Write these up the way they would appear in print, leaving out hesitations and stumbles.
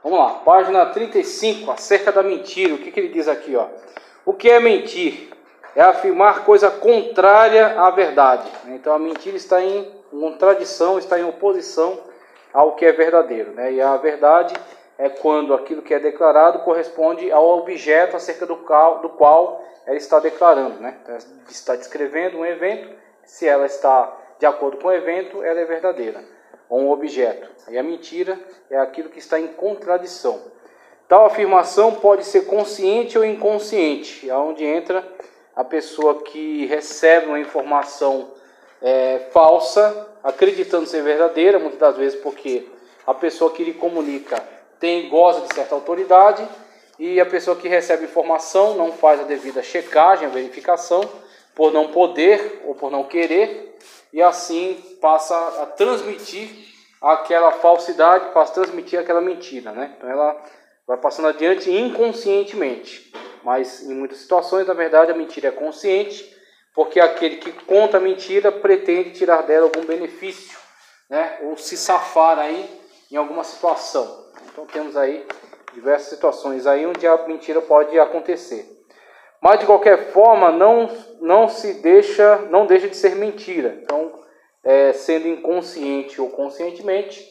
Vamos lá, página 35, acerca da mentira. O que ele diz aqui, ó? O que é mentir? É afirmar coisa contrária à verdade. Então a mentira está em contradição, está em oposição ao que é verdadeiro, né? E a verdade é quando aquilo que é declarado corresponde ao objeto acerca do qual ela está declarando, né? Então, está descrevendo um evento, se ela está de acordo com o evento, ela é verdadeira, ou um objeto. E a mentira é aquilo que está em contradição. Tal afirmação pode ser consciente ou inconsciente, é onde entra a pessoa que recebe uma informação falsa, acreditando ser verdadeira, muitas das vezes porque a pessoa que lhe comunica goza de certa autoridade, e a pessoa que recebe informação não faz a devida checagem, a verificação, por não poder ou por não querer, e assim passa a transmitir aquela falsidade, passa a transmitir aquela mentira, né? Então ela vai passando adiante inconscientemente, mas em muitas situações, na verdade, a mentira é consciente, porque aquele que conta a mentira pretende tirar dela algum benefício, né? Ou se safar aí em alguma situação. Então temos aí diversas situações aí onde a mentira pode acontecer. Mas de qualquer forma não deixa de ser mentira. Então, sendo inconsciente ou conscientemente,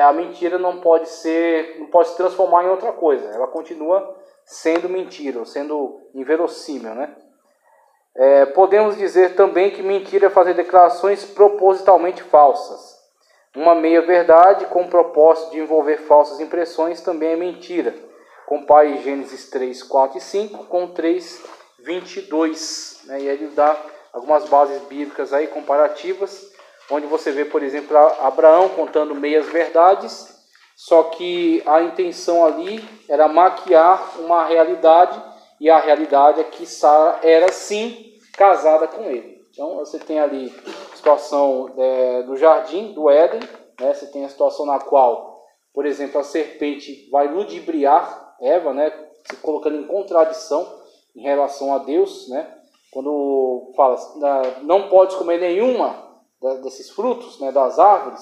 a mentira não pode se transformar em outra coisa. Ela continua sendo mentira, ou sendo inverossímil, né? Podemos dizer também que mentira é fazer declarações propositalmente falsas. Uma meia-verdade com o propósito de envolver falsas impressões também é mentira. Compare Gênesis 3, 4 e 5 com 3, 22. Né? E ele dá algumas bases bíblicas aí, comparativas, onde você vê, por exemplo, Abraão contando meias-verdades, só que a intenção ali era maquiar uma realidade, e a realidade é que Sara era sim casada com ele. Então você tem ali a situação do jardim, do Éden, né? Você tem a situação na qual, por exemplo, a serpente vai ludibriar Eva, né? Se colocando em contradição em relação a Deus, né? Quando fala, não podes comer nenhuma desses frutos, né, das árvores,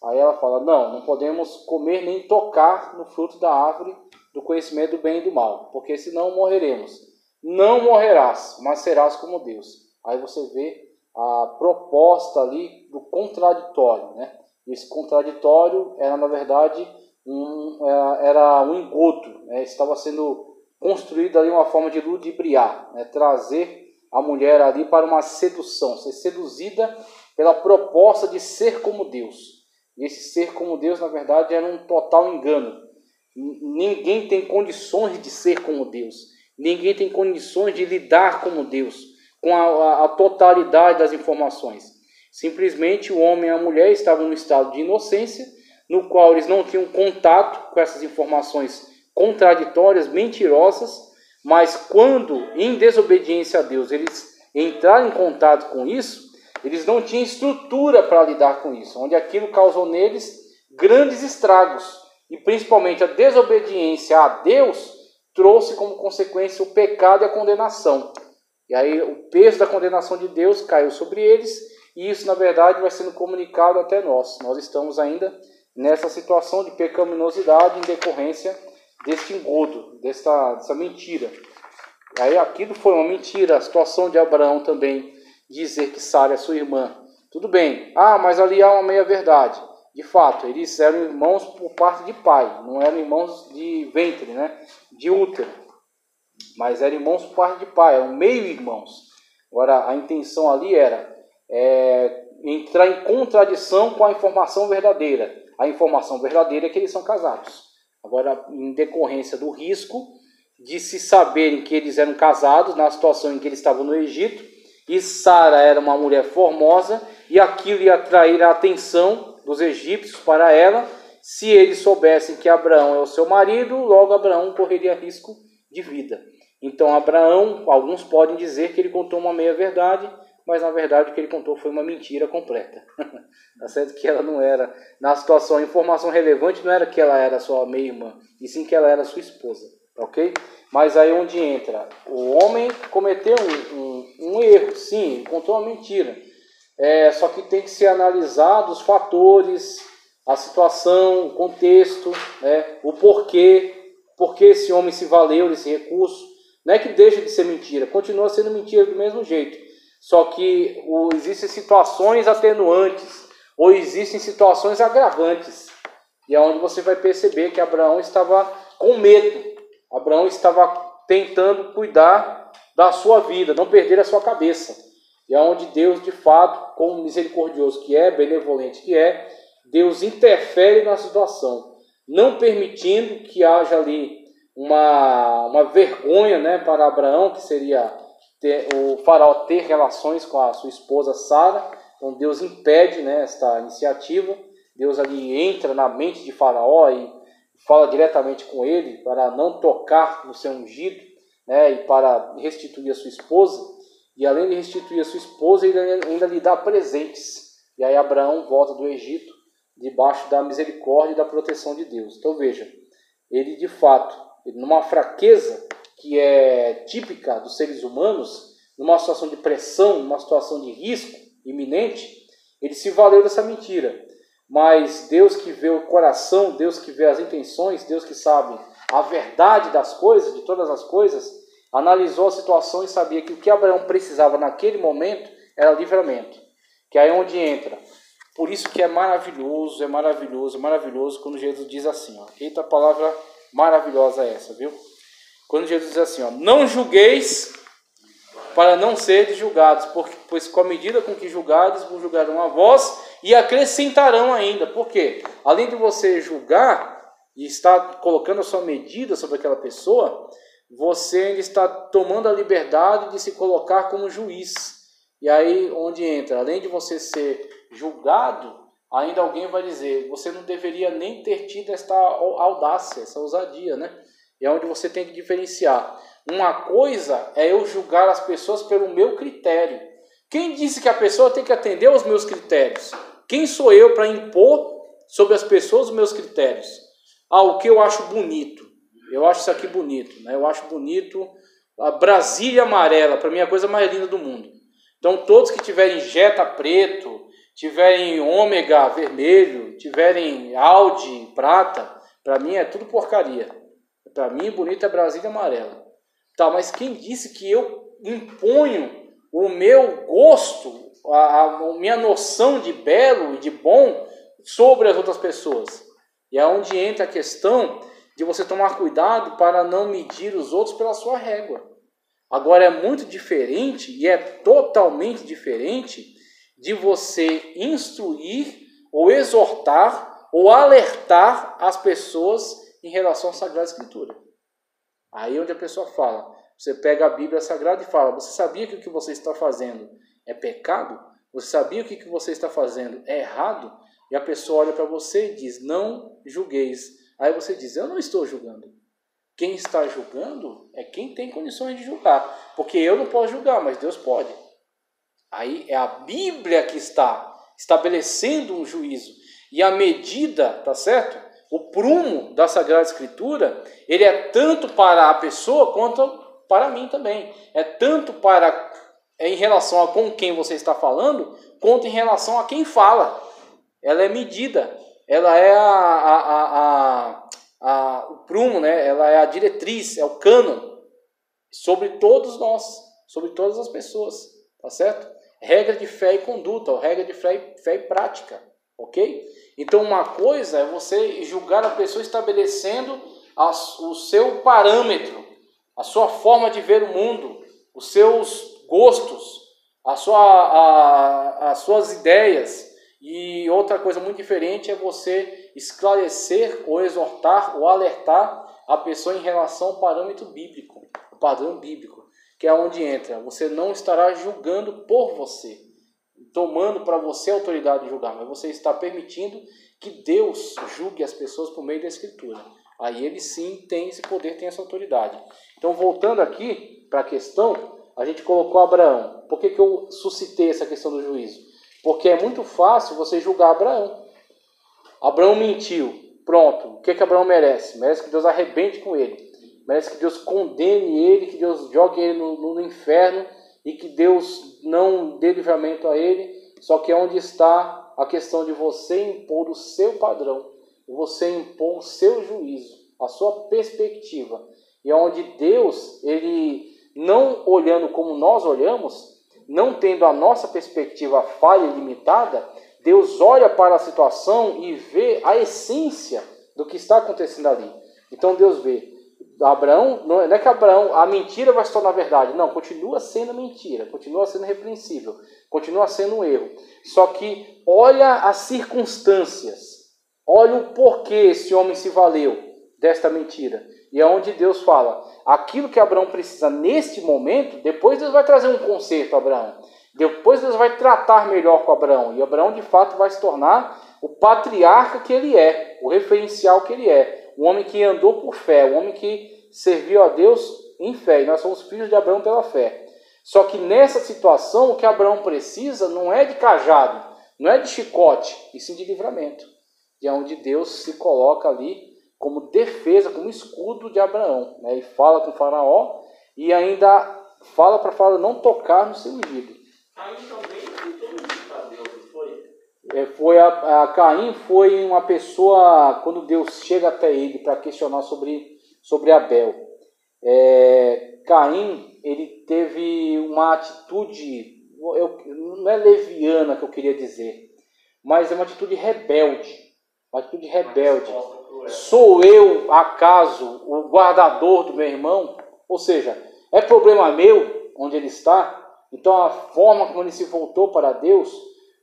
aí ela fala, não podemos comer nem tocar no fruto da árvore do conhecimento do bem e do mal, porque senão morreremos. Não morrerás, mas serás como Deus. Aí você vê a proposta ali do contraditório, né? Esse contraditório era, na verdade, era um engodo, né? Estava sendo construída ali uma forma de ludibriar, né? Trazer a mulher ali para uma sedução, ser seduzida pela proposta de ser como Deus. E esse ser como Deus, na verdade, era um total engano. Ninguém tem condições de ser como Deus. Ninguém tem condições de lidar como Deus, com a totalidade das informações. Simplesmente o homem e a mulher estavam no estado de inocência, no qual eles não tinham contato com essas informações contraditórias, mentirosas, mas quando, em desobediência a Deus, eles entraram em contato com isso, eles não tinham estrutura para lidar com isso, onde aquilo causou neles grandes estragos, e principalmente a desobediência a Deus trouxe como consequência o pecado e a condenação. E aí o peso da condenação de Deus caiu sobre eles, e isso, na verdade, vai sendo comunicado até nós. Nós estamos ainda nessa situação de pecaminosidade em decorrência deste engodo, dessa mentira. E aí aquilo foi uma mentira. A situação de Abraão também, dizer que Sara é sua irmã. Tudo bem. Mas ali há uma meia-verdade. De fato, eles eram irmãos por parte de pai, não eram irmãos de ventre, né? De útero. Mas eram irmãos por parte de pai, eram meio-irmãos. Agora, a intenção ali era entrar em contradição com a informação verdadeira. A informação verdadeira é que eles são casados. Agora, em decorrência do risco de se saberem que eles eram casados, na situação em que eles estavam no Egito, e Sara era uma mulher formosa, e aquilo ia atrair a atenção dos egípcios para ela. Se eles soubessem que Abraão é o seu marido, logo Abraão correria risco de vida. Então Abraão, alguns podem dizer que ele contou uma meia-verdade, mas na verdade o que ele contou foi uma mentira completa. Tá certo que ela não era, na situação, a informação relevante não era que ela era sua meia-irmã, e sim que ela era sua esposa, ok? Mas aí onde entra, o homem cometeu um erro, sim, contou uma mentira. Só que tem que ser analisado os fatores, a situação, o contexto, né, o porquê, porque esse homem se valeu desse recurso. Não é que deixa de ser mentira, continua sendo mentira do mesmo jeito. Só que existem situações atenuantes, ou existem situações agravantes. E é onde você vai perceber que Abraão estava com medo. Abraão estava tentando cuidar da sua vida, não perder a sua cabeça. E é onde Deus, de fato, como misericordioso que é, benevolente que é, Deus interfere na situação, não permitindo que haja ali uma vergonha, né, para Abraão, que seria o faraó ter relações com a sua esposa Sara. Então Deus impede, né, esta iniciativa. Deus ali entra na mente de Faraó e fala diretamente com ele para não tocar no seu ungido, né, e para restituir a sua esposa. E além de restituir a sua esposa, ele ainda lhe dá presentes. E aí Abraão volta do Egito debaixo da misericórdia e da proteção de Deus. Então veja, ele de fato, numa fraqueza que é típica dos seres humanos, numa situação de pressão, numa situação de risco iminente, ele se valeu dessa mentira. Mas Deus que vê o coração, Deus que vê as intenções, Deus que sabe a verdade das coisas, de todas as coisas, analisou a situação e sabia que o que Abraão precisava naquele momento era livramento. Que é aí onde entra. Por isso que é maravilhoso, é maravilhoso, é maravilhoso quando Jesus diz assim, ó. Eita, palavra maravilhosa essa, viu? Quando Jesus diz assim, ó, não julgueis para não seres julgados, pois com a medida com que julgades, vos julgarão a vós e acrescentarão ainda. Por quê? Além de você julgar e estar colocando a sua medida sobre aquela pessoa, você ainda está tomando a liberdade de se colocar como juiz. E aí onde entra, além de você ser julgado, ainda alguém vai dizer, você não deveria nem ter tido esta audácia, essa ousadia, né? E é onde você tem que diferenciar. Uma coisa é eu julgar as pessoas pelo meu critério. Quem disse que a pessoa tem que atender aos meus critérios? Quem sou eu para impor sobre as pessoas os meus critérios? O que eu acho bonito. Eu acho isso aqui bonito, né? Eu acho bonito a Brasília amarela, para mim é a coisa mais linda do mundo. Então todos que tiverem Jetta preto, tiverem Ômega vermelho, tiverem Audi prata, para mim é tudo porcaria. Para mim bonito é Brasília amarela. Tá, mas quem disse que eu imponho o meu gosto, a minha noção de belo e de bom sobre as outras pessoas? E é onde entra a questão de você tomar cuidado para não medir os outros pela sua régua. Agora é muito diferente, e é totalmente diferente, de você instruir, ou exortar, ou alertar as pessoas em relação à Sagrada Escritura. Aí onde a pessoa fala, você pega a Bíblia Sagrada e fala, você sabia que o que você está fazendo é pecado? Você sabia que o que você está fazendo é errado? E a pessoa olha para você e diz, não julgueis. Aí você diz, eu não estou julgando. Quem está julgando é quem tem condições de julgar. Porque eu não posso julgar, mas Deus pode. Aí é a Bíblia que está estabelecendo um juízo. E a medida, tá certo? O prumo da Sagrada Escritura, ele é tanto para a pessoa quanto para mim também. É tanto em relação a com quem você está falando, quanto em relação a quem fala. Ela é medida. Ela é o prumo, né? Ela é a diretriz, é o cânon sobre todos nós, sobre todas as pessoas, tá certo? Regra de fé e conduta, ou regra de fé e prática, ok? Então uma coisa é você julgar a pessoa estabelecendo o seu parâmetro, a sua forma de ver o mundo, os seus gostos, as suas ideias. E outra coisa muito diferente é você esclarecer ou exortar ou alertar a pessoa em relação ao parâmetro bíblico, o padrão bíblico, que é onde entra. Você não estará julgando por você, tomando para você a autoridade de julgar, mas você está permitindo que Deus julgue as pessoas por meio da Escritura. Aí ele sim tem esse poder, tem essa autoridade. Então voltando aqui para a questão, a gente colocou Abraão. Por que eu suscitei essa questão do juízo? Porque é muito fácil você julgar Abraão. Abraão mentiu. Pronto. O que Abraão merece? Merece que Deus arrebente com ele. Merece que Deus condene ele, que Deus jogue ele no inferno e que Deus não dê livramento a ele. Só que é onde está a questão de você impor o seu padrão, você impor o seu juízo, a sua perspectiva. E onde Deus, ele não olhando como nós olhamos, não tendo a nossa perspectiva falha e limitada, Deus olha para a situação e vê a essência do que está acontecendo ali. Então Deus vê, Abraão, não é que Abraão, a mentira vai se tornar verdade. Não, continua sendo mentira, continua sendo repreensível, continua sendo um erro. Só que olha as circunstâncias, olha o porquê esse homem se valeu desta mentira. E é onde Deus fala, aquilo que Abraão precisa neste momento, depois Deus vai trazer um conserto a Abraão. Depois Deus vai tratar melhor com Abraão. E Abraão, de fato, vai se tornar o patriarca que ele é, o referencial que ele é. O homem que andou por fé, o homem que serviu a Deus em fé. E nós somos filhos de Abraão pela fé. Só que nessa situação, o que Abraão precisa não é de cajado, não é de chicote, e sim de livramento. E é onde Deus se coloca ali como defesa, como escudo de Abraão, né? E fala com o faraó e ainda fala para Faraó não tocar no seu ungido. Caim também tentou mentir a Deus, não foi? Caim foi uma pessoa, quando Deus chega até ele para questionar sobre Abel. Caim, ele teve uma atitude, não é leviana que eu queria dizer, mas é uma atitude rebelde. Uma atitude rebelde. Sou eu, acaso, o guardador do meu irmão? Ou seja, é problema meu onde ele está? Então a forma como ele se voltou para Deus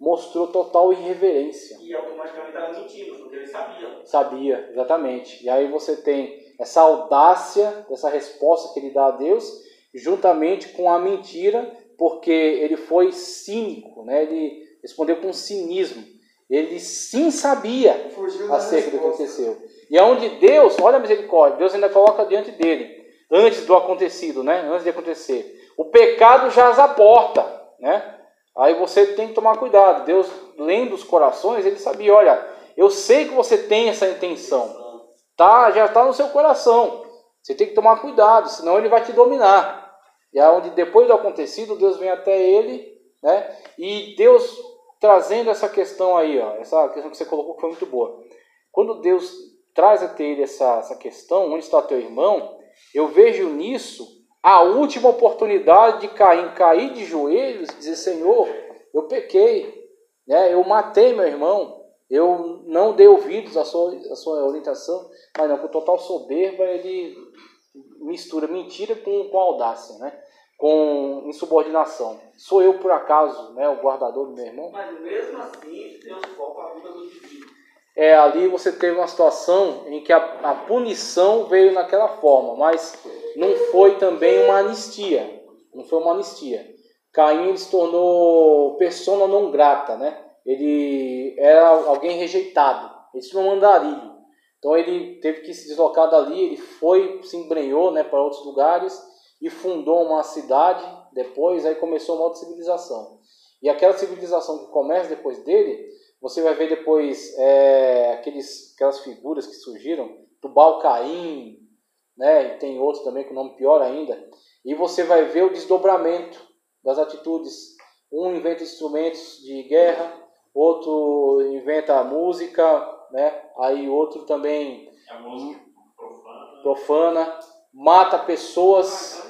mostrou total irreverência. E automaticamente estava mentindo, porque ele sabia. Sabia, exatamente. E aí você tem essa audácia, essa resposta que ele dá a Deus, juntamente com a mentira, porque ele foi cínico, né? Ele respondeu com cinismo. Ele sim sabia acerca do que aconteceu. E aonde Deus, olha a misericórdia, Deus ainda coloca diante dele, antes do acontecido, né? Antes de acontecer. O pecado jaz à porta, né? Aí você tem que tomar cuidado. Deus, lendo os corações, ele sabia, olha, eu sei que você tem essa intenção. Tá, já está no seu coração. Você tem que tomar cuidado, senão ele vai te dominar. E é onde depois do acontecido, Deus vem até ele, né? E Deus trazendo essa questão aí, ó, essa questão que você colocou que foi muito boa. Quando Deus traz até ele essa questão, onde está teu irmão, eu vejo nisso a última oportunidade de Caim cair de joelhos e dizer, Senhor, eu pequei, né? Eu matei meu irmão, eu não dei ouvidos à sua orientação, mas não, com total soberba ele mistura mentira com audácia, né? Com insubordinação. Sou eu, por acaso, né, o guardador do meu irmão? Mas mesmo assim, Deus foca a vida do indivíduo. Ali você teve uma situação em que a punição veio naquela forma, mas não foi também uma anistia. Não foi uma anistia. Caim se tornou persona não grata, né? Ele era alguém rejeitado. Ele se tornou um andarilho. Então ele teve que se deslocar dali, ele foi, se embrenhou, né, para outros lugares e fundou uma cidade. Depois aí começou uma outra civilização. E aquela civilização que começa depois dele, você vai ver depois aquelas figuras que surgiram, Tubal-Caim, né, e tem outro também com nome pior ainda. E você vai ver o desdobramento das atitudes. Um inventa instrumentos de guerra, outro inventa a música, né? Aí outro também a música profana, mata pessoas.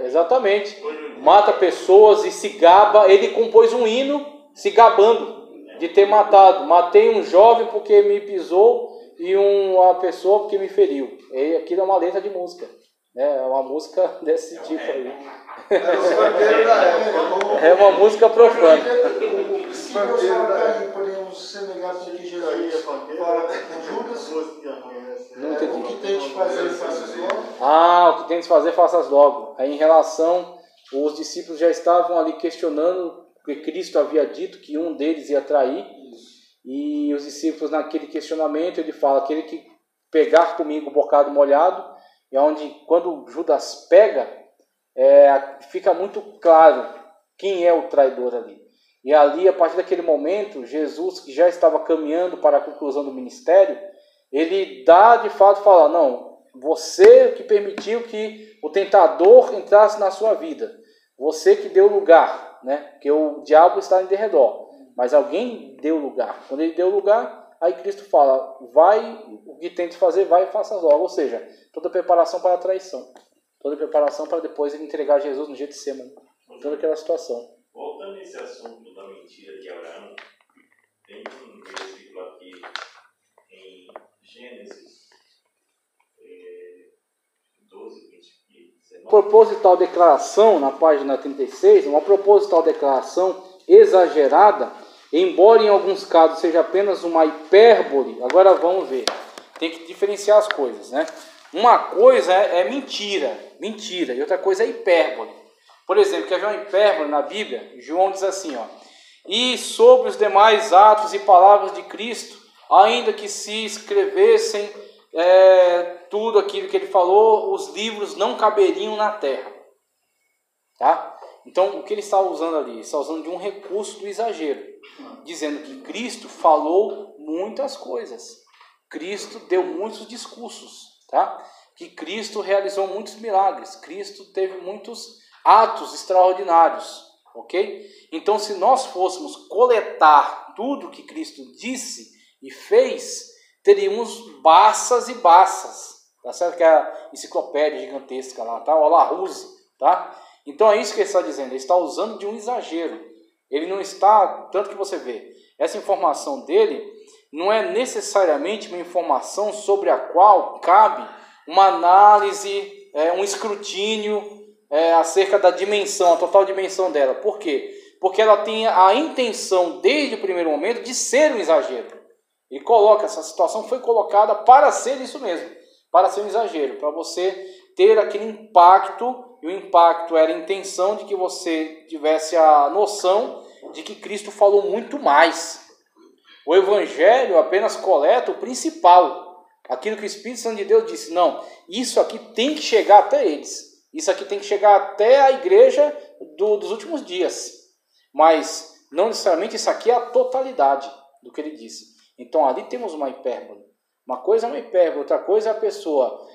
Exatamente, mata pessoas e se gaba. Ele compôs um hino se gabando de ter matado. Matei um jovem porque me pisou e uma pessoa porque me feriu. E aquilo é uma letra de música, né? É uma música desse tipo aí. É uma música profana. Se Deus fala que podemos semelhar com que Jesus fala com Judas, o que tem de fazer, faças logo. O que tem de fazer, faças logo. Aí em relação, os discípulos já estavam ali questionando, porque Cristo havia dito que um deles ia trair. E os discípulos, naquele questionamento, ele fala, aquele que pegar comigo o bocado molhado, e onde quando Judas pega, fica muito claro quem é o traidor ali. E ali, a partir daquele momento, Jesus, que já estava caminhando para a conclusão do ministério, ele dá de fato, fala, não, você que permitiu que o tentador entrasse na sua vida, você que deu lugar, né? Porque o diabo está em derredor, mas alguém deu lugar. Quando ele deu lugar, aí Cristo fala, vai, o que tem de fazer, vai e faça logo. Ou seja, toda preparação para a traição, toda preparação para depois ele entregar Jesus no Getsemane, toda aquela situação. Voltando nesse assunto da mentira de Abraão, tem um versículo aqui em Gênesis 12, 19. Proposital declaração, na página 36, uma proposital declaração exagerada, embora em alguns casos seja apenas uma hipérbole. Agora vamos ver, tem que diferenciar as coisas, né? Uma coisa é mentira, e outra coisa é hipérbole. Por exemplo, quer ver uma hipérbole na Bíblia? João diz assim, ó, e sobre os demais atos e palavras de Cristo, ainda que se escrevessem tudo aquilo que ele falou, os livros não caberiam na terra. Tá? Então, o que ele está usando ali? Ele está usando de um recurso do exagero, dizendo que Cristo falou muitas coisas. Cristo deu muitos discursos, tá? Que Cristo realizou muitos milagres. Cristo teve muitos atos extraordinários, ok? Então, se nós fôssemos coletar tudo que Cristo disse e fez, teríamos baças e baças, tá certo? Que é a enciclopédia gigantesca lá, tá? O Larousse, tá? Então é isso que ele está dizendo, ele está usando de um exagero. Ele não está, tanto que você vê, essa informação dele não é necessariamente uma informação sobre a qual cabe uma análise, um escrutínio acerca da dimensão, a total dimensão dela. Por quê? Porque ela tem a intenção, desde o primeiro momento, de ser um exagero. Ele coloca, essa situação foi colocada para ser isso mesmo, para ser um exagero, para você ter aquele impacto, e o impacto era a intenção de que você tivesse a noção de que Cristo falou muito mais. O Evangelho apenas coleta o principal, aquilo que o Espírito Santo de Deus disse, não, isso aqui tem que chegar até eles, isso aqui tem que chegar até a igreja dos últimos dias, mas não necessariamente isso aqui é a totalidade do que ele disse. Então ali temos uma hipérbole. Uma coisa é uma hipérbole, outra coisa é a pessoa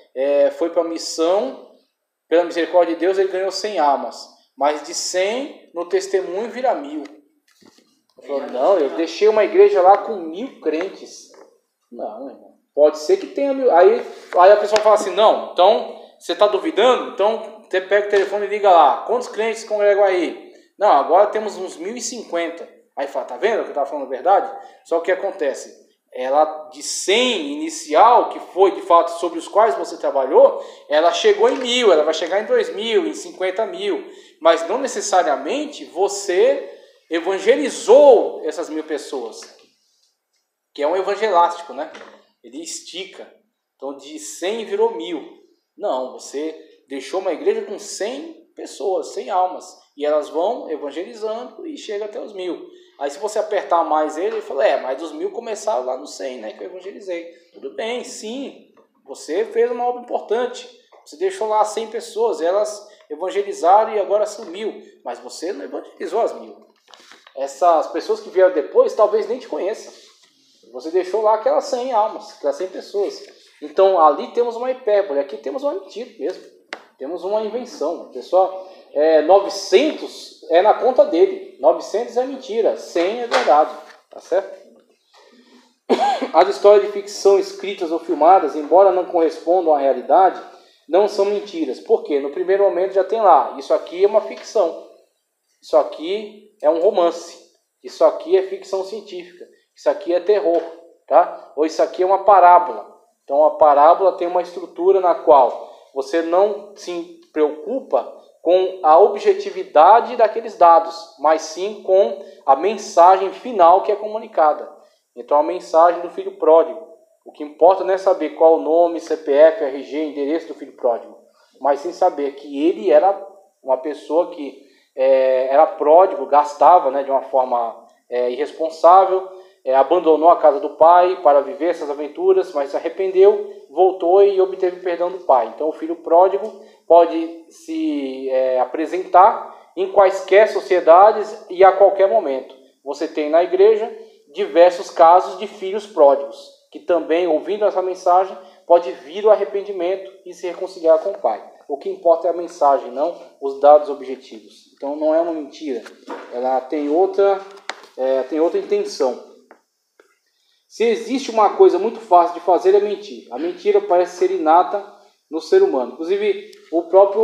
foi para a missão, pela misericórdia de Deus ele ganhou 100 almas, mas de 100 no testemunho vira 1000. Falou, não, eu deixei uma igreja lá com 1000 crentes. Não, irmão. Pode ser que tenha 1000. Aí a pessoa fala assim, não, então você está duvidando? Então você pega o telefone e liga lá. Quantos crentes congregam aí? Não, agora temos uns 1050. Aí fala, tá vendo que eu estava falando a verdade? Só que o que acontece? Ela de 100 inicial, que foi de fato sobre os quais você trabalhou, ela chegou em 1000, ela vai chegar em 2000, em 50 mil. Mas não necessariamente você evangelizou essas 1000 pessoas. Que é um evangelástico, né? Ele estica. Então de 100 virou 1000. Não, você deixou uma igreja com 100 pessoas, 100 almas. E elas vão evangelizando e chega até os 1000. Aí se você apertar mais ele fala, mas os 1000 começaram lá no 100, né, que eu evangelizei. Tudo bem, sim, você fez uma obra importante. Você deixou lá 100 pessoas, elas evangelizaram e agora são 1000. Mas você não evangelizou as 1000. Essas pessoas que vieram depois talvez nem te conheçam. Você deixou lá aquelas 100 almas, aquelas 100 pessoas. Então ali temos uma hipérbole, aqui temos uma mentira mesmo. Temos uma invenção. A pessoa... 900 é na conta dele, 900 é mentira, 100 é verdade, tá certo? As histórias de ficção escritas ou filmadas, embora não correspondam à realidade, não são mentiras. Por quê? No primeiro momento já tem lá, isso aqui é uma ficção, isso aqui é um romance, isso aqui é ficção científica, isso aqui é terror, tá? Ou isso aqui é uma parábola. Então a parábola tem uma estrutura na qual você não se preocupa com a objetividade daqueles dados, mas sim com a mensagem final que é comunicada. Então a mensagem do filho pródigo. O que importa não é saber qual o nome, CPF, RG, endereço do filho pródigo, mas sim saber que ele era uma pessoa que era pródigo, gastava, né, de uma forma irresponsável, abandonou a casa do pai para viver essas aventuras, mas se arrependeu, voltou e obteve perdão do pai. Então o filho pródigo pode se apresentar em quaisquer sociedades e a qualquer momento. Você tem na igreja diversos casos de filhos pródigos, que também, ouvindo essa mensagem, pode vir o arrependimento e se reconciliar com o pai. O que importa é a mensagem, não os dados objetivos. Então não é uma mentira, ela tem outra intenção. Se existe uma coisa muito fácil de fazer é mentir. A mentira parece ser inata no ser humano. Inclusive, o próprio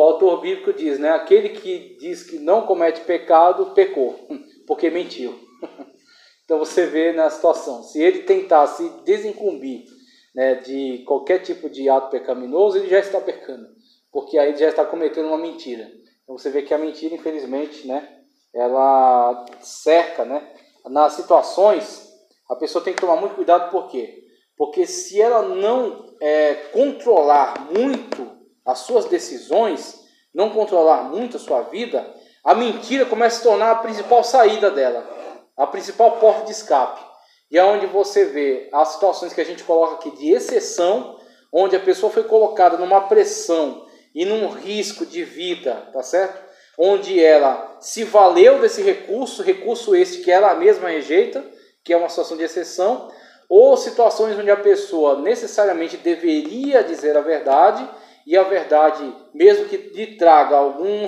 autor bíblico diz, né? Aquele que diz que não comete pecado, pecou, porque mentiu. Então você vê na situação, se ele tentar se desincumbir, né, de qualquer tipo de ato pecaminoso, ele já está pecando, porque aí ele já está cometendo uma mentira. Então você vê que a mentira, infelizmente, né, ela cerca, né, nas situações. A pessoa tem que tomar muito cuidado, por quê? Porque se ela não controlar muito as suas decisões, não controlar muito a sua vida, a mentira começa a se tornar a principal saída dela, a principal porta de escape. E é onde você vê as situações que a gente coloca aqui de exceção, onde a pessoa foi colocada numa pressão e num risco de vida, tá certo? Onde ela se valeu desse recurso esse que ela mesma rejeita, que é uma situação de exceção, ou situações onde a pessoa necessariamente deveria dizer a verdade, e a verdade, mesmo que lhe traga algum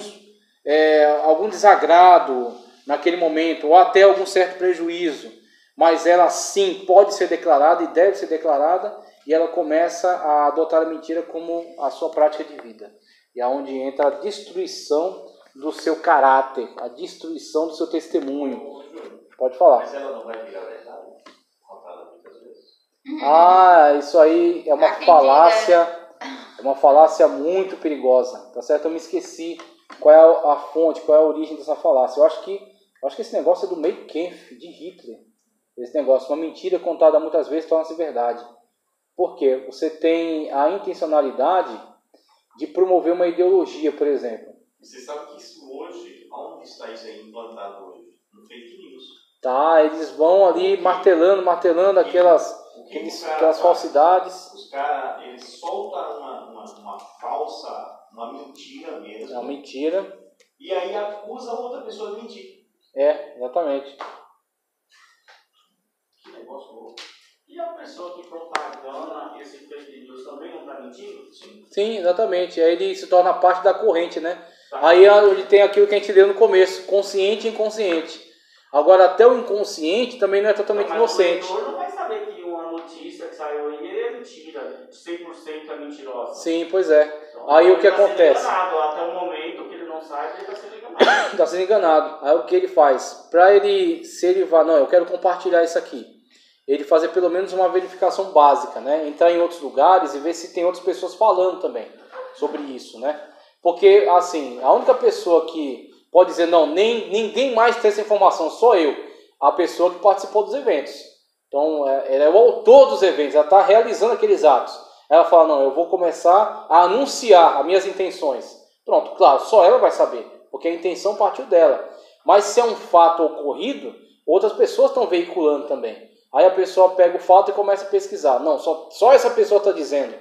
desagrado naquele momento, ou até algum certo prejuízo, mas ela sim pode ser declarada e deve ser declarada, e ela começa a adotar a mentira como a sua prática de vida. E é onde entra a destruição do seu caráter, a destruição do seu testemunho. Pode falar. Mas ela não vai virar verdade, contada muitas vezes. Isso aí é uma falácia muito perigosa, tá certo? Eu me esqueci qual é a fonte, qual é a origem dessa falácia. Eu acho que esse negócio é do Mein Kampf, de Hitler. Esse negócio, uma mentira contada muitas vezes torna-se verdade. Por quê? Você tem a intencionalidade de promover uma ideologia, por exemplo. Você sabe que isso hoje, onde está isso aí implantado hoje? No fake news. Tá, eles vão ali martelando aquelas falsidades. Os caras, eles soltam uma mentira mesmo. Uma mentira. E aí acusa a outra pessoa de mentir. Exatamente. Que negócio louco. E a pessoa que propaganda esse fake news também não está mentindo? Sim, exatamente. Aí ele se torna parte da corrente, né? Aí ele tem aquilo que a gente leu no começo, consciente e inconsciente. Agora, até o inconsciente também não é totalmente inocente. O leitor não vai saber que uma notícia que saiu aí é mentira, 100% é mentirosa. Sim, pois é. Então, aí o que ele acontece? Está sendo enganado. Até o momento que ele não sabe, ele está sendo enganado. Está sendo enganado. Aí o que ele faz? Se ele vai, não, eu quero compartilhar isso aqui. Ele fazer pelo menos uma verificação básica, né? Entrar em outros lugares e ver se tem outras pessoas falando também sobre isso, né? Porque, assim, a única pessoa que pode dizer, não, ninguém mais tem essa informação, só eu. A pessoa que participou dos eventos. Então, ela é o autor dos eventos, ela está realizando aqueles atos. Ela fala, não, eu vou começar a anunciar as minhas intenções. Pronto, claro, só ela vai saber, porque a intenção partiu dela. Mas se é um fato ocorrido, outras pessoas estão veiculando também. Aí a pessoa pega o fato e começa a pesquisar. Não, só essa pessoa está dizendo.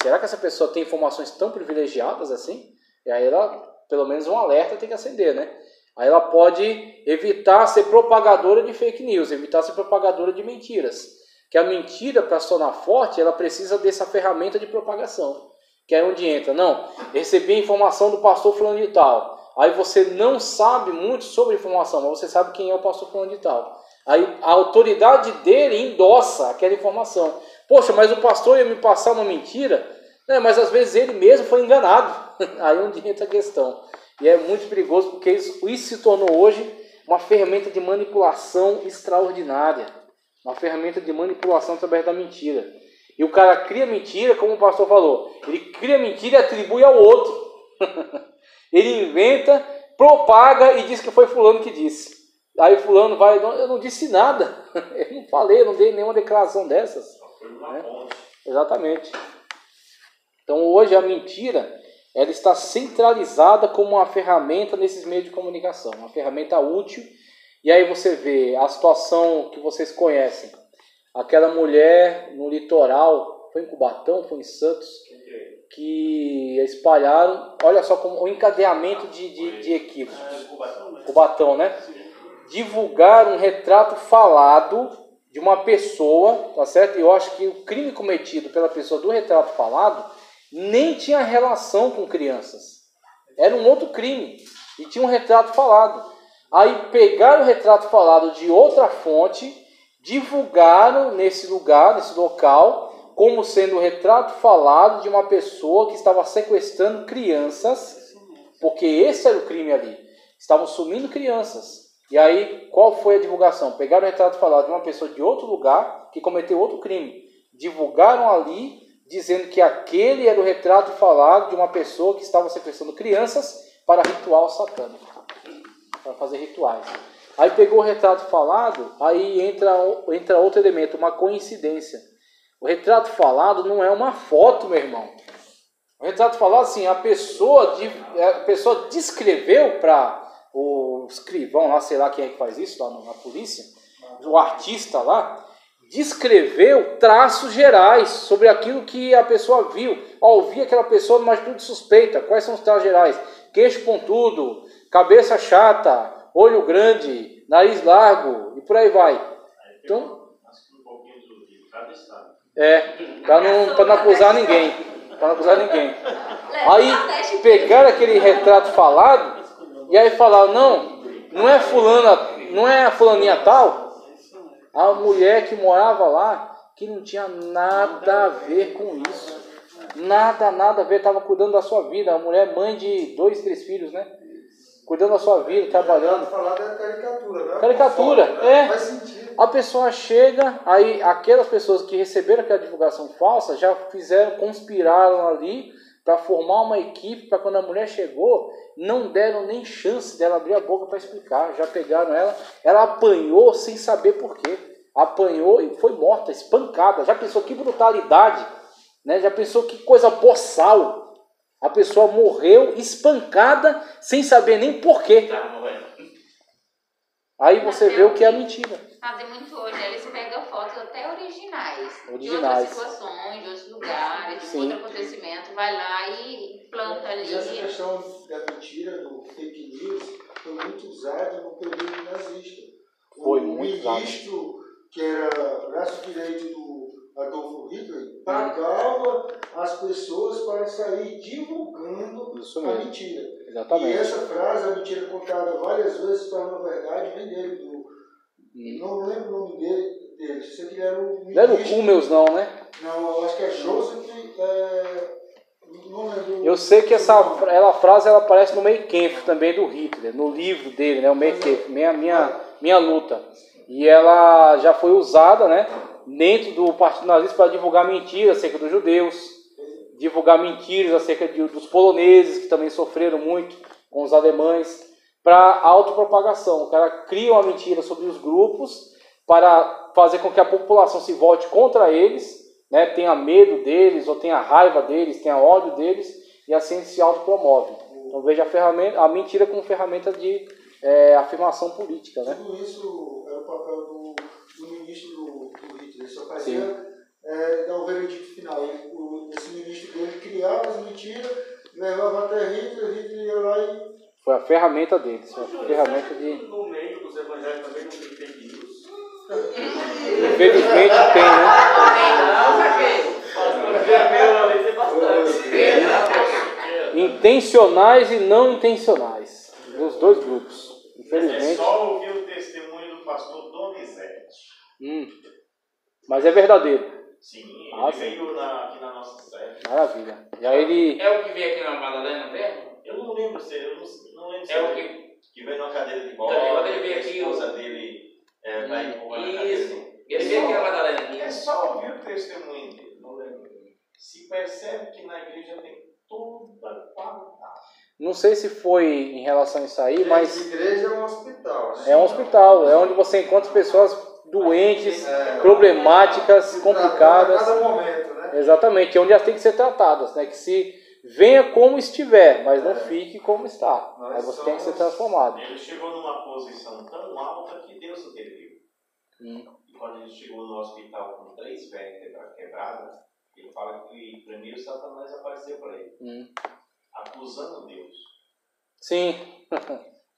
Será que essa pessoa tem informações tão privilegiadas assim? E aí ela, pelo menos um alerta tem que acender, né? Aí ela pode evitar ser propagadora de fake news, evitar ser propagadora de mentiras. Que a mentira, para se tornar forte, ela precisa dessa ferramenta de propagação. Que é onde entra, não, recebi a informação do pastor fulano de tal. Aí você não sabe muito sobre a informação, mas você sabe quem é o pastor fulano de tal. Aí a autoridade dele endossa aquela informação. Poxa, mas o pastor ia me passar uma mentira? Mas às vezes ele mesmo foi enganado. Aí onde entra a questão. E é muito perigoso porque isso se tornou hoje uma ferramenta de manipulação extraordinária. Uma ferramenta de manipulação através da mentira. E o cara cria mentira, como o pastor falou. Ele cria mentira e atribui ao outro. Ele inventa, propaga e diz que foi fulano que disse. Aí fulano vai, eu não disse nada. Eu não falei, eu não dei nenhuma declaração dessas. Foi uma ponte. Exatamente. Então hoje a mentira, ela está centralizada como uma ferramenta nesses meios de comunicação. Uma ferramenta útil. E aí você vê a situação que vocês conhecem. Aquela mulher no litoral, foi em Cubatão, foi em Santos, que espalharam, olha só como o encadeamento de equívocos. Cubatão, né? Divulgar um retrato falado de uma pessoa, tá certo? Eu acho que o crime cometido pela pessoa do retrato falado nem tinha relação com crianças. Era um outro crime. E tinha um retrato falado. Aí pegaram o retrato falado de outra fonte, divulgaram nesse lugar, nesse local, como sendo o retrato falado de uma pessoa que estava sequestrando crianças, porque esse era o crime ali. Estavam sumindo crianças. E aí, qual foi a divulgação? Pegaram o retrato falado de uma pessoa de outro lugar que cometeu outro crime. Divulgaram ali, dizendo que aquele era o retrato falado de uma pessoa que estava sequestrando crianças para ritual satânico, para fazer rituais. Aí pegou o retrato falado, aí entra outro elemento, uma coincidência. O retrato falado não é uma foto, meu irmão. O retrato falado, assim, a pessoa descreveu para o escrivão lá, sei lá quem é que faz isso lá na polícia, o artista lá, descreveu traços gerais sobre aquilo que a pessoa viu. Ao ouvir aquela pessoa numa atitude suspeita, quais são os traços gerais? Queixo pontudo, cabeça chata, olho grande, nariz largo e por aí vai. Então, para não acusar ninguém. Para não acusar ninguém. Aí pegaram aquele retrato falado e aí falaram, não é fulana, não é a fulaninha tal. A mulher que morava lá, que não tinha nada a ver com isso. Nada a ver, estava cuidando da sua vida. A mulher, mãe de 2, 3 filhos, né? Cuidando da sua vida, trabalhando. Falar da caricatura, né? Caricatura, é. Faz sentido. A pessoa chega, aí aquelas pessoas que receberam aquela divulgação falsa já conspiraram ali para formar uma equipe, para quando a mulher chegou, não deram nem chance dela abrir a boca para explicar. Já pegaram ela apanhou sem saber por quê. Apanhou e foi morta, espancada. Já pensou que brutalidade, né? Já pensou que coisa boçal. A pessoa morreu espancada sem saber nem por quê. Aí você vê o que é mentira. Fazem muito hoje, eles pegam fotos até originais. De Originais. outras situações, de outros lugares, de Sim. outro acontecimento, vai lá e planta ali. E essa questão da mentira, do fake news, foi muito usada no período nazista. Foi O muito usado. ministro, que era braço direito do Adolfo Hitler, pagava as pessoas para sair divulgando Isso a mesmo. mentira. Exatamente. E essa frase, a mentira contada várias vezes, torna verdade, vem dele. Não lembro o nome dele. Sei que ele era o Não era o Hummels, não, né? Não, eu acho que é Joseph. Não lembro. Eu sei que essa frase ela aparece no Mein Kampf também do Hitler, no livro dele, né? O Mein Kampf, minha luta. E ela já foi usada, né? Dentro do Partido Nazista para divulgar mentiras acerca dos judeus, divulgar mentiras acerca dos poloneses, que também sofreram muito com os alemães, para autopropagação. O cara cria uma mentira sobre os grupos para fazer com que a população se volte contra eles, né, tenha medo deles, ou tenha raiva deles, tenha ódio deles, e assim se autopromove. Então veja a mentira como ferramenta de afirmação política. Né? Tudo isso era o papel do ministro do Hitler. Só fazia dar o veredito final. Esse ministro dele criava as mentiras, levava até Hitler ia lá e... Foi a ferramenta deles. Foi a ferramenta de... No meio dos evangelhos também não tem fake news. Infelizmente tem, né? Intencionais e não intencionais. Dos dois grupos. Infelizmente. É só ouvir o testemunho do pastor Donizete. Mas é verdadeiro. Sim, ele sim. veio aqui na nossa sede. Maravilha. E aí ele... É o que veio aqui na Madalena mesmo? Eu não lembro se não lembro se É o ele que veio numa cadeira de bola. Quando ele veio a aqui, esposa dele vai empurrar na cadeira. Isso. Ele veio aqui na Madalena aqui. É só ouvir o testemunho dele, não lembro. Se percebe que na igreja tem toda qualidade. Não sei se foi em relação a isso aí, mas... A igreja é um hospital, né? É um hospital. É onde você encontra pessoas doentes, problemáticas, complicadas. A cada momento, né? Exatamente. É onde elas têm que ser tratadas, né? Que se venha como estiver, mas não fique como está. Aí você tem que ser transformado. Ele chegou numa posição tão alta que Deus o interviu. E quando ele chegou no hospital com 3 vértebras quebradas, ele fala que primeiro Satanás apareceu para ele, acusando Deus. Sim.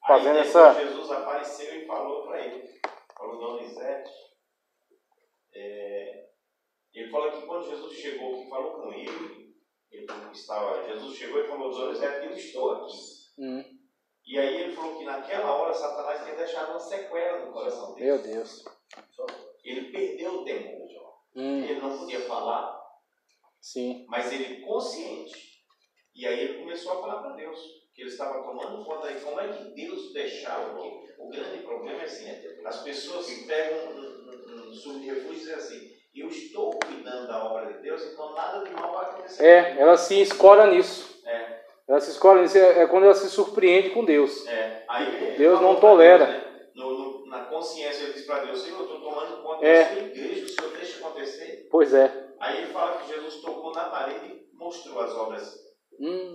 Fazendo essa... Jesus apareceu e falou para ele, falou, Donizete, ele fala que quando Jesus chegou, que falou com ele Jesus chegou e falou, Donizete, eu estou aqui. E aí ele falou que naquela hora Satanás tinha deixado uma sequela no coração dele. Meu Deus. Ele perdeu o temor. Ele não podia falar, sim, mas ele consciente. E aí ele começou a falar para Deus. Que ele estava tomando conta de como é que Deus deixava. Porque o grande problema é assim, as pessoas pegam um subterfúgio e dizem assim, eu estou cuidando da obra de Deus, então nada de mal vai acontecer. Ela se escora nisso. Ela se escolhe, é quando ela se surpreende com Deus. Aí Deus não tolera. Deus, né? Na consciência ele diz para Deus, Senhor, eu estou tomando conta da sua igreja, o Senhor deixa acontecer. Pois é. Aí ele fala que Jesus tocou na parede e mostrou as obras,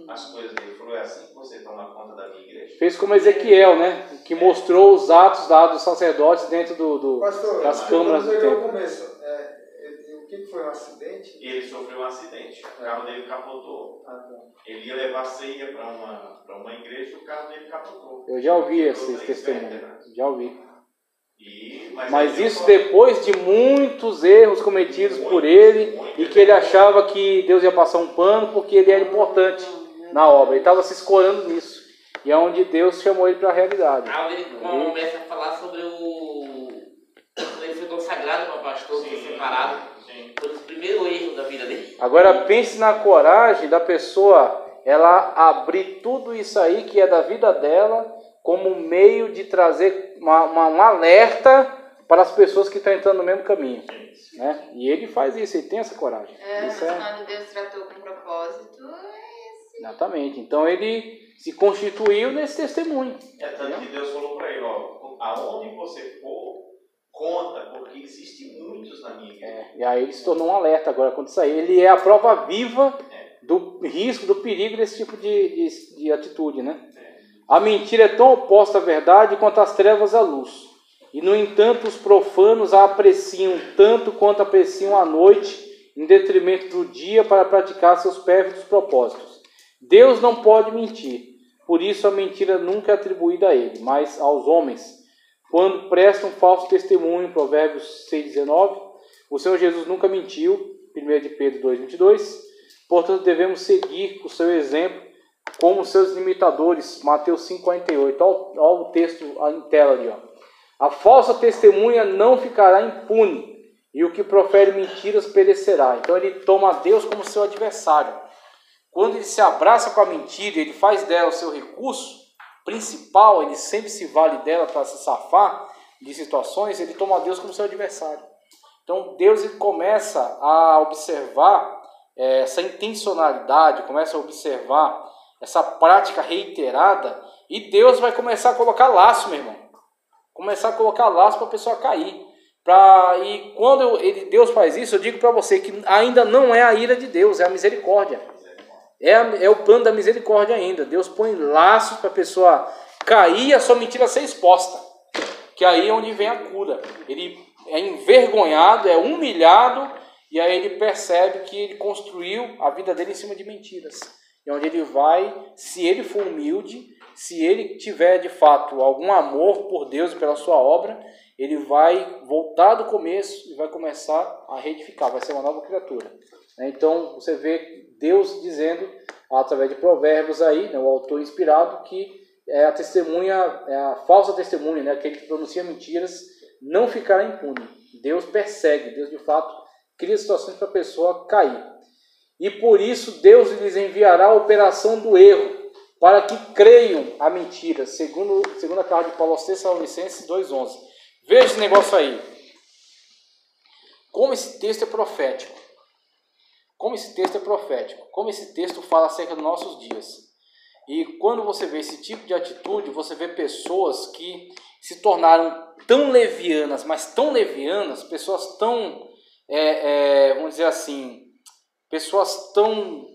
as coisas dele. Ele falou, é assim que você toma conta da minha igreja? Fez como Ezequiel, né? Que mostrou os atos dos sacerdotes dentro Pastor, das câmaras do templo. O que foi um acidente? Ele sofreu um acidente, o carro dele capotou. Ele ia levar ceia para uma igreja e o carro dele capotou. Eu já ouvi esse testemunho. Já ouvi. Mas isso depois de muitos erros cometidos por ele e que ele achava que Deus ia passar um pano porque ele era importante na obra. Ele estava se escorando nisso. E é onde Deus chamou ele para a realidade. Ele começa a falar sobre ele foi consagrado para pastor, foi separado. Foi o primeiro erro da vida dele. Agora pense na coragem da pessoa, ela abrir tudo isso aí que é da vida dela como meio de trazer um alerta para as pessoas que estão entrando no mesmo caminho. Né? E ele faz isso, ele tem essa coragem. Quando Deus tratou com propósito, Exatamente. Então ele se constituiu nesse testemunho. Tanto que Deus falou para ele, aonde você for, conta, porque existem muitos na minha igreja. E aí ele se tornou um alerta agora quando isso aí. Ele é a prova viva do risco, do perigo desse tipo de atitude, né? A mentira é tão oposta à verdade quanto as trevas à luz. E, no entanto, os profanos a apreciam tanto quanto apreciam a noite, em detrimento do dia, para praticar seus pérfidos propósitos. Deus não pode mentir, por isso a mentira nunca é atribuída a ele, mas aos homens. Quando prestam falso testemunho, Provérbios 6,19, o Senhor Jesus nunca mentiu, 1 de Pedro 2,22, portanto devemos seguir o seu exemplo como seus imitadores, Mateus 5,48, olha o texto em tela ali, A falsa testemunha não ficará impune, e o que profere mentiras perecerá. Então ele toma Deus como seu adversário. Quando ele se abraça com a mentira, ele faz dela o seu recurso principal, ele sempre se vale dela para se safar de situações, ele toma Deus como seu adversário. Então Deus ele começa a observar essa intencionalidade, começa a observar essa prática reiterada, e Deus vai começar a colocar laço, meu irmão. Começar a colocar laço para a pessoa cair. E quando Deus faz isso, eu digo para você que ainda não é a ira de Deus, é a misericórdia. É o plano da misericórdia ainda. Deus põe laços para a pessoa cair e a sua mentira ser exposta. Que aí é onde vem a cura. Ele é envergonhado, é humilhado, e aí ele percebe que ele construiu a vida dele em cima de mentiras. E onde ele vai, se ele for humilde, se ele tiver de fato algum amor por Deus e pela sua obra, ele vai voltar do começo e vai começar a reedificar, vai ser uma nova criatura. Então você vê Deus dizendo, através de provérbios aí, o autor inspirado, que a testemunha, a falsa testemunha, aquele que pronuncia mentiras, não ficará impune. Deus persegue, Deus de fato cria situações para a pessoa cair. E por isso Deus lhes enviará a operação do erro, para que creiam a mentira, segundo a carta de Paulo aos Tessalonicenses 2,11. Veja esse negócio aí. Como esse texto é profético. Como esse texto é profético. Como esse texto fala acerca dos nossos dias. E quando você vê esse tipo de atitude, você vê pessoas que se tornaram tão levianas, mas tão levianas, pessoas tão, vamos dizer assim, pessoas tão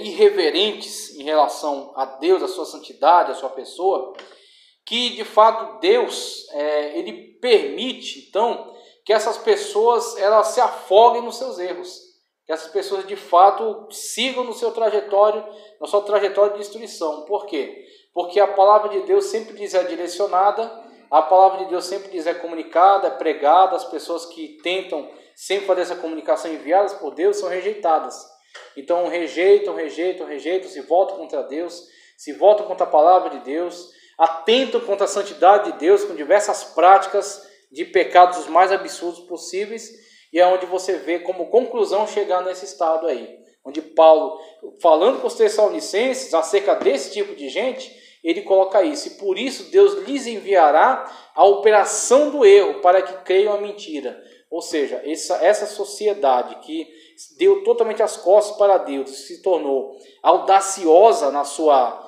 irreverentes em relação a Deus, a sua santidade, a sua pessoa, que de fato Deus ele permite então que essas pessoas elas se afoguem nos seus erros, que essas pessoas de fato sigam no seu trajetório, na sua trajetória de destruição. Por quê? Porque a palavra de Deus sempre lhes é direcionada, a palavra de Deus sempre lhes é comunicada, é pregada, as pessoas que tentam sempre fazer essa comunicação enviadas por Deus são rejeitadas. Então rejeitam, se voltam contra Deus, se voltam contra a palavra de Deus. atentam contra a santidade de Deus com diversas práticas de pecados os mais absurdos possíveis, e é onde você vê como conclusão chegar nesse estado aí, onde Paulo, falando com os Tessalonicenses acerca desse tipo de gente, ele coloca isso: e por isso Deus lhes enviará a operação do erro, para que creiam a mentira. Ou seja, essa sociedade que deu totalmente as costas para Deus, se tornou audaciosa na sua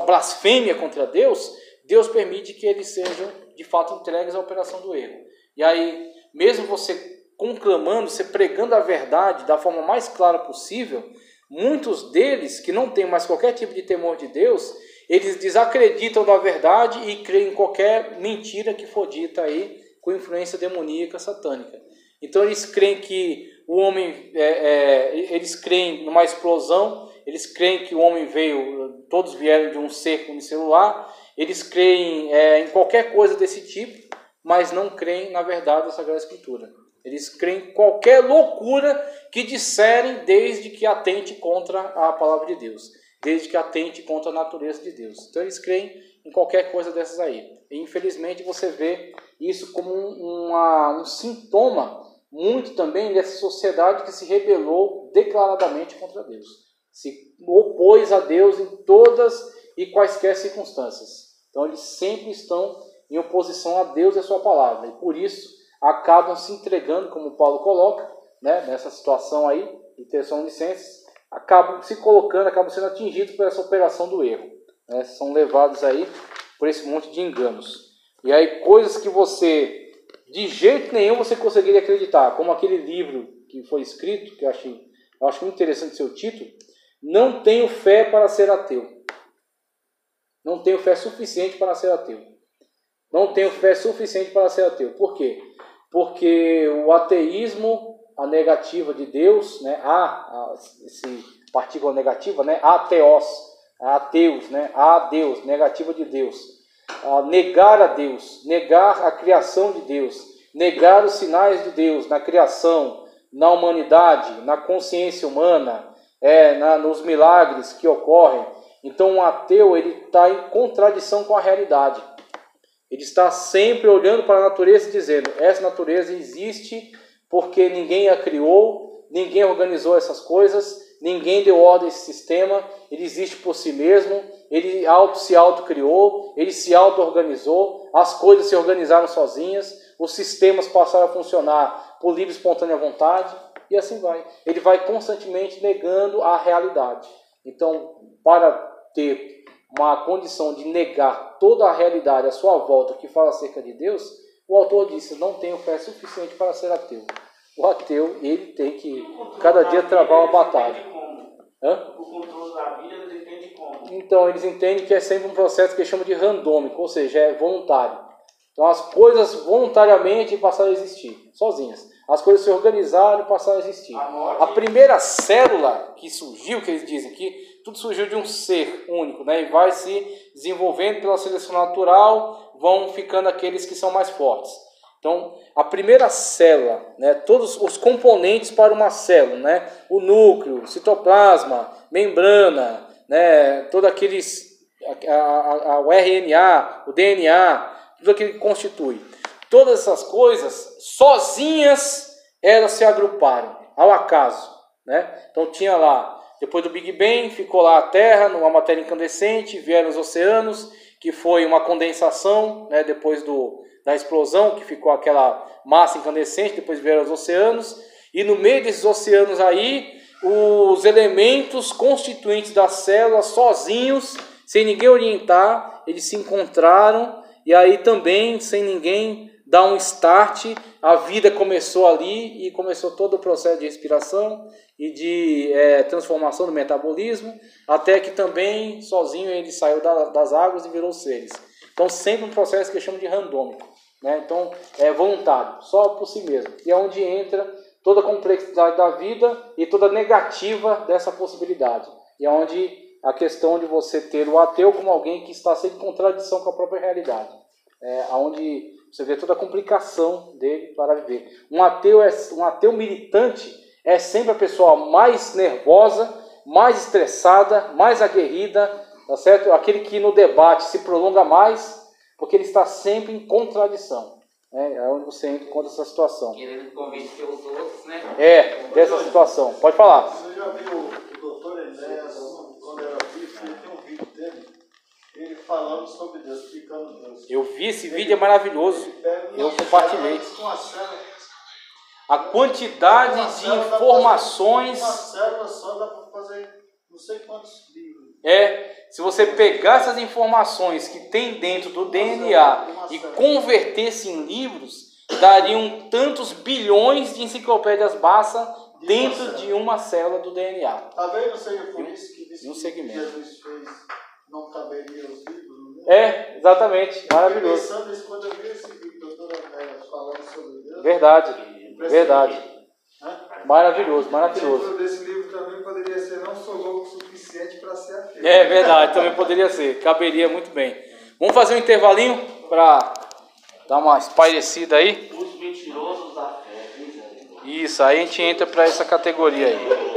blasfêmia contra Deus, Deus permite que eles sejam de fato entregues à operação do erro. E aí, mesmo você conclamando, você pregando a verdade da forma mais clara possível, muitos deles, que não têm mais qualquer tipo de temor de Deus, eles desacreditam da verdade e creem em qualquer mentira que for dita aí com influência demoníaca, satânica. Então eles creem que o homem, eles creem numa explosão, eles creem que o homem veio, todos vieram de um ser unicelular, eles creem em qualquer coisa desse tipo, mas não creem na verdade da Sagrada Escritura. Eles creem em qualquer loucura que disserem, desde que atente contra a palavra de Deus, desde que atente contra a natureza de Deus. Então eles creem em qualquer coisa dessas aí. E infelizmente você vê isso como um sintoma muito também dessa sociedade que se rebelou declaradamente contra Deus. Se opôs a Deus em todas e quaisquer circunstâncias. Então eles sempre estão em oposição a Deus e a sua palavra. E por isso acabam se entregando, como Paulo coloca, né, nessa situação aí, de Tessalonicenses, acabam se colocando, acabam sendo atingidos por essa operação do erro. Né, são levados aí por esse monte de enganos. E aí coisas que você, de jeito nenhum, você conseguiria acreditar, como aquele livro que foi escrito, que eu acho muito interessante o seu título, Não Tenho Fé para Ser Ateu. Não tenho fé suficiente para ser ateu. Não tenho fé suficiente para ser ateu. Por quê? Porque o ateísmo, a negativa de Deus, né, esse partícula negativa, né, ateos, ateus, né, a Deus, negativa de Deus. Negar a Deus, negar a criação de Deus, negar os sinais de Deus na criação, na humanidade, na consciência humana, nos milagres que ocorrem. Então o ateu está em contradição com a realidade. Ele está sempre olhando para a natureza e dizendo: essa natureza existe porque ninguém a criou, ninguém organizou essas coisas, ninguém deu ordem a esse sistema, ele existe por si mesmo, ele se autocriou, ele se auto-organizou, as coisas se organizaram sozinhas, os sistemas passaram a funcionar por livre e espontânea vontade, e assim vai. Ele vai constantemente negando a realidade. Então, para ter uma condição de negar toda a realidade à sua volta que fala acerca de Deus, o autor disse: não tenho fé suficiente para ser ateu. O ateu, ele tem que cada dia travar uma batalha. O controle da vida, eles entendem como? Então, eles entendem que é sempre um processo que eles chamam de randômico, ou seja, é voluntário. Então, as coisas voluntariamente passaram a existir, sozinhas. As coisas se organizaram e passaram a existir. A primeira célula que surgiu, que eles dizem que tudo surgiu de um ser único, né? E vai se desenvolvendo pela seleção natural, vão ficando aqueles que são mais fortes. Então, a primeira célula, né? Todos os componentes para uma célula, né? O núcleo, o citoplasma, membrana, né? Todos aqueles, o RNA, o DNA, tudo aquilo que constitui. Todas essas coisas, sozinhas, elas se agruparam, ao acaso, né? Então tinha lá, depois do Big Bang, ficou lá a Terra, numa matéria incandescente, vieram os oceanos, que foi uma condensação, né? Depois da explosão, que ficou aquela massa incandescente, depois vieram os oceanos, e no meio desses oceanos aí, os elementos constituintes das células, sozinhos, sem ninguém orientar, eles se encontraram, e aí também, sem ninguém dar um start, a vida começou ali e começou todo o processo de respiração e de transformação do metabolismo, até que também, sozinho, ele saiu das águas e virou seres. Então, sempre um processo que eu chamo de randômico, né? Então, é voluntário, só por si mesmo. E é onde entra toda a complexidade da vida e toda a negativa dessa possibilidade. E é onde a questão de você ter o ateu como alguém que está sempre em contradição com a própria realidade. Onde você vê toda a complicação dele para viver. Um ateu militante é sempre a pessoa mais nervosa, mais estressada, mais aguerrida, tá certo? Aquele que no debate se prolonga mais, porque ele está sempre em contradição. É onde você encontra essa situação. Querendo convencer os outros, né? Dessa situação. Pode falar. Você já viu o doutor Enéas, quando era vivo, ele tem um vídeo dele, ele falando sobre Deus, explicando Deus. Eu vi esse vídeo, é maravilhoso. Eu compartilhei. A quantidade de informações. Uma célula só dá para fazer não sei quantos livros. Se você pegar essas informações que tem dentro do DNA e convertesse em livros, dariam tantos bilhões de enciclopédias Barça dentro de uma célula do DNA. Talvez não seja por isso que disse um segmento. Jesus fez, não caberia os livros, né? Exatamente, maravilhoso. Pensando nisso, quando eu vi esse vídeo, doutora Enéas falando sobre Deus. Verdade. Maravilhoso. O título desse livro também poderia ser Não Sou Louco o Suficiente para Ser Ateu. Verdade, também poderia ser. Caberia muito bem. Vamos fazer um intervalinho para dar uma espairecida aí? Os mentirosos da fé. Isso, aí a gente entra para essa categoria aí.